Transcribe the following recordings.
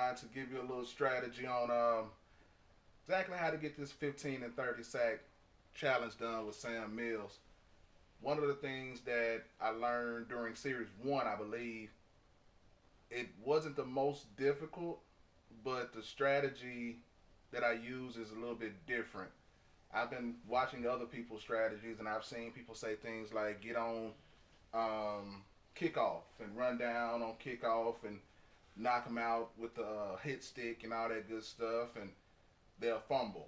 mind to give you a little strategy on exactly how to get this 15 and 30 sack challenge done with Sam Mills. One of the things that I learned during Series 1, I believe, it wasn't the most difficult, but the strategy that I use is a little bit different. I've been watching other people's strategies, and I've seen people say things like get on kickoff and run down on kickoff and knock them out with the hit stick and all that good stuff, and they'll fumble.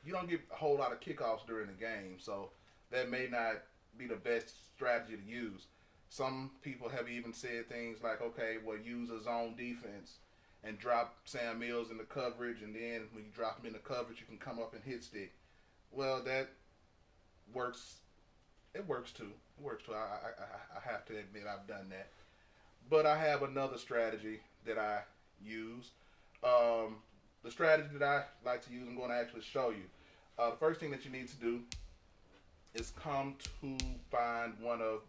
You don't get a whole lot of kickoffs during the game, so that may not be the best strategy to use. Some people have even said things like, okay, well, use a zone defense and drop Sam Mills in the coverage, and then when you drop him in the coverage, you can come up and hit stick. Well, that works. It works too. It works too. I have to admit I've done that. But I have another strategy that I use. The strategy that I like to use, I'm going to actually show you. The first thing that you need to do is come to find one of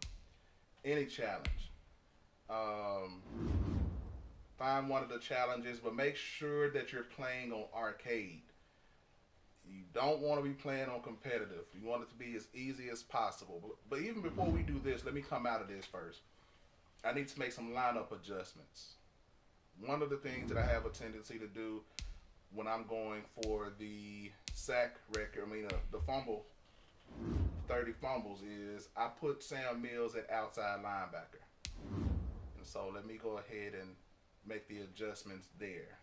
any challenge. Find one of the challenges, but make sure that you're playing on arcade. You don't want to be playing on competitive. You want it to be as easy as possible. But even before we do this, let me come out of this first. I need to make some lineup adjustments. One of the things that I have a tendency to do when I'm going for the sack record, the fumble, 30 fumbles, is I put Sam Mills at outside linebacker. And so let me go ahead and make the adjustments there.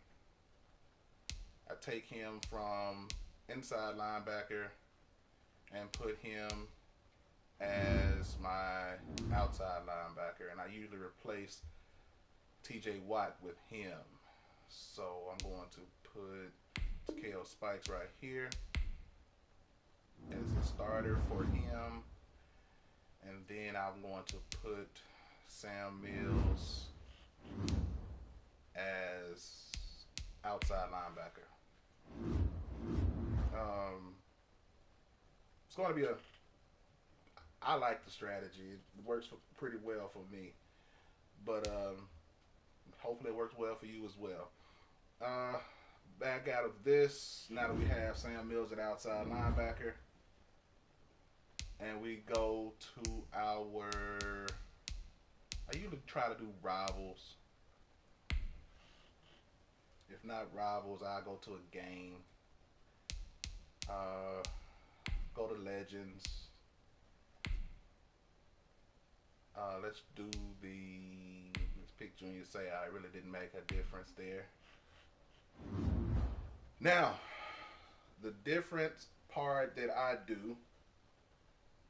I take him from inside linebacker and put him as my outside linebacker, and I usually replace TJ Watt with him. So I'm going to put Takeo Spikes right here as a starter for him, and then I'm going to put Sam Mills as outside linebacker. It's going to be I like the strategy. It works pretty well for me, but hopefully it works well for you as well. Back out of this, now that we have Sam Mills at outside linebacker, and we go to our, I usually try to do rivals. If not rivals, I go to a game. Go to Legends. Let's pick Junior Seau. I really didn't make a difference there. Now, the different part that I do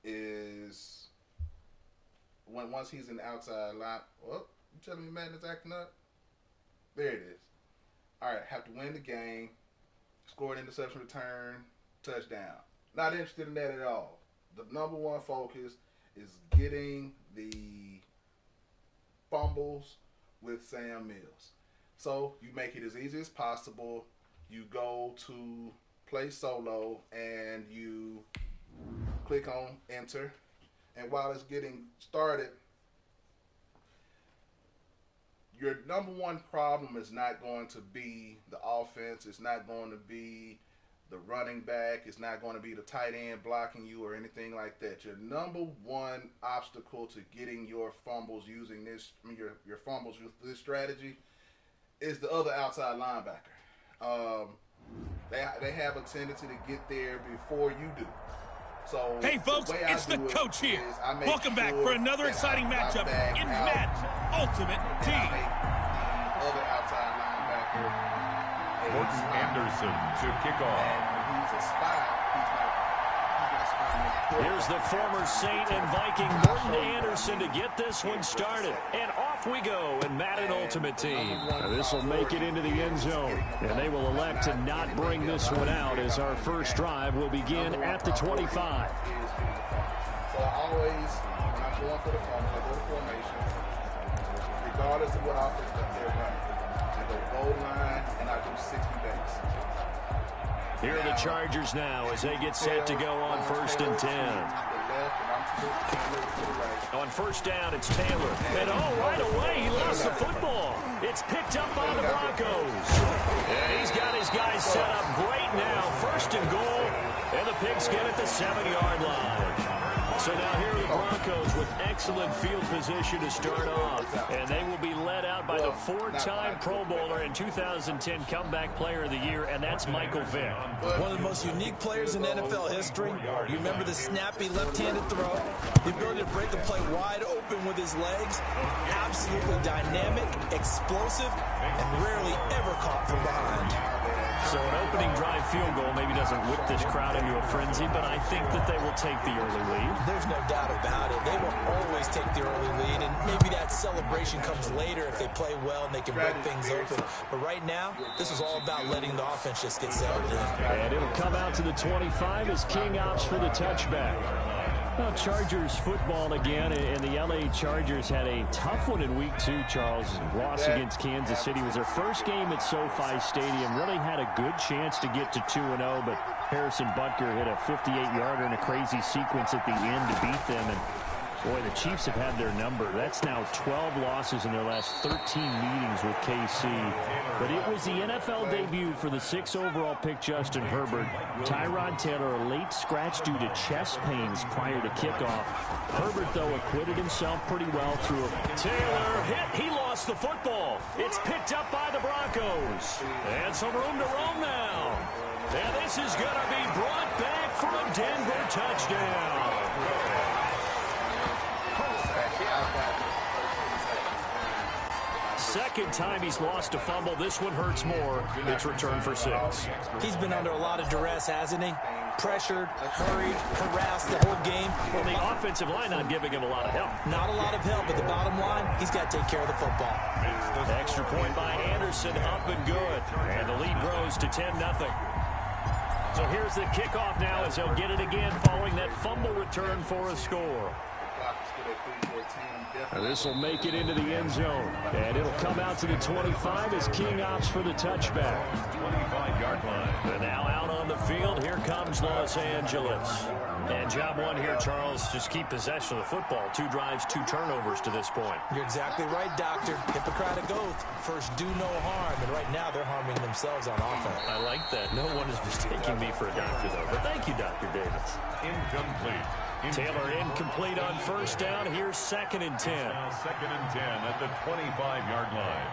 is once he's in the outside line. Oh, you telling me Madden is acting up? There it is. All right, have to win the game, score an interception return, touchdown. Not interested in that at all. The number one focus is getting the fumbles with Sam Mills. So you make it as easy as possible. You go to play solo and you click on enter. And while it's getting started, your number one problem is not going to be the offense. It's not going to be the running back. It's not going to be the tight end blocking you or anything like that. Your number one obstacle to getting your fumbles using this, your fumbles with this strategy, is the other outside linebacker. They have a tendency to get there before you do. So hey folks, it's the coach here. Welcome back for another exciting matchup in Madden Ultimate Team. Other outside linebacker, Morton Anderson to kick off. And when he's a spy, Here's the former Saint and Viking Morton Anderson to get this one started. And off we go in Madden Ultimate Team. This will make it into the end zone. And they will elect to not bring this one out as our first drive will begin at the 25. So I always, when I'm going for the fumble, I go to formation, regardless of what offense that they're running. I go goal line, and I do 60 base. Here are the Chargers now as they get set to go on 1st and 10. On first down, it's Taylor. And right away, he lost the football. It's picked up by the Broncos. guys set up great now. First and goal, and the Pigskin at the 7-yard line. So now here are the Broncos with excellent field position to start off. And they will be led out by the 4-time Pro Bowler and 2010 Comeback Player of the Year, and that's Michael Vick. One of the most unique players in NFL history. You remember the snappy left-handed throw, the ability to break a play wide open with his legs, absolutely dynamic, explosive, and rarely ever caught from behind. So an opening drive field goal maybe doesn't whip this crowd into a frenzy, but I think that they will take the early lead. There's no doubt about it. They will always take the early lead, and maybe that celebration comes later if they play well and they can break things open. But right now, this is all about letting the offense just get settled in. And it'll come out to the 25 as King opts for the touchback. Well, Chargers football again, and the L.A. Chargers had a tough one in Week 2, Charles. Loss against Kansas City was their first game at SoFi Stadium. Really had a good chance to get to 2-0, but Harrison Butker hit a 58-yarder in a crazy sequence at the end to beat them. And boy, the Chiefs have had their number. That's now 12 losses in their last 13 meetings with KC. But it was the NFL debut for the 6th overall pick Justin Herbert. Tyrod Taylor, a late scratch due to chest pains prior to kickoff. Herbert, though, acquitted himself pretty well through a... Taylor hit. He lost the football. It's picked up by the Broncos. And some room to roam now. And this is going to be brought back for a Denver touchdown. Second time he's lost a fumble. This one hurts more. It's returned for 6. He's been under a lot of duress, hasn't he? Pressured, hurried, harassed the whole game. Well, the offensive line not giving him a lot of help. Not a lot of help, but the bottom line, he's got to take care of the football. Extra point by Anderson, up and good. And the lead grows to 10-0. So here's the kickoff now as he'll get it again following that fumble return for a score. This will make it into the end zone. And it'll come out to the 25 as King opts for the touchback. 25-yard line. And now out on the field, here comes Los Angeles. And job one here, Charles, just keep possession of the football. 2 drives, 2 turnovers to this point. You're exactly right, Doctor. Hippocratic oath. First, do no harm. And right now, they're harming themselves on offense. I like that. No one is mistaking me for a doctor, though. But thank you, Dr. Davis. Incomplete. Taylor incomplete on first down. Here's 2nd and 10. Now 2nd and 10 at the 25-yard line.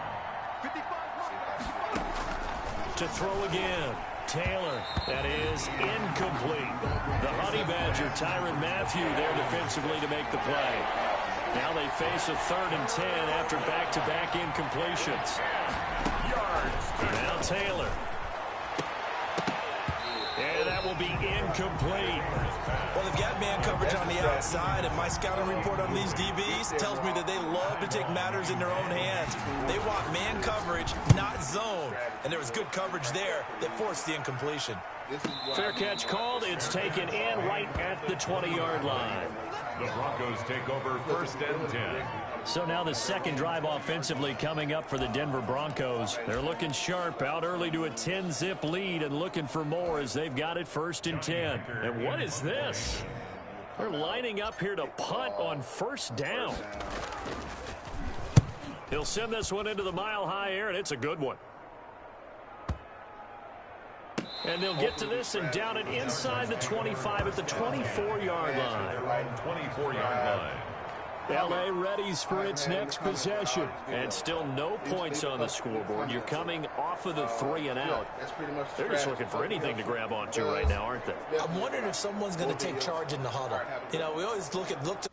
To throw again. Taylor, that is incomplete. The Honey Badger, Tyrann Mathieu, there defensively to make the play. Now they face a 3rd and 10 after back-to-back incompletions. Yards. Now Taylor. And that will be incomplete. Well, they've got man coverage on the outside, and my scouting report on these DBs tells me that they love to take matters in their own hands. They want man coverage, not zone. And there was good coverage there that forced the incompletion. Fair catch called. It's taken in right at the 20-yard line. The Broncos take over 1st and 10. So now the second drive offensively coming up for the Denver Broncos. They're looking sharp, out early to a 10-zip lead and looking for more as they've got it 1st and 10. And what is this? They're lining up here to punt on 1st down. He'll send this one into the mile-high air, and it's a good one. And they'll get to this and down it inside the 25 at the 24-yard line. 24-yard line. L.A. readies for its next possession. And still no points on the scoreboard. You're coming off of the 3 and out. They're just looking for anything to grab onto right now, aren't they? I'm wondering if someone's going to take charge in the huddle. You know, we always look to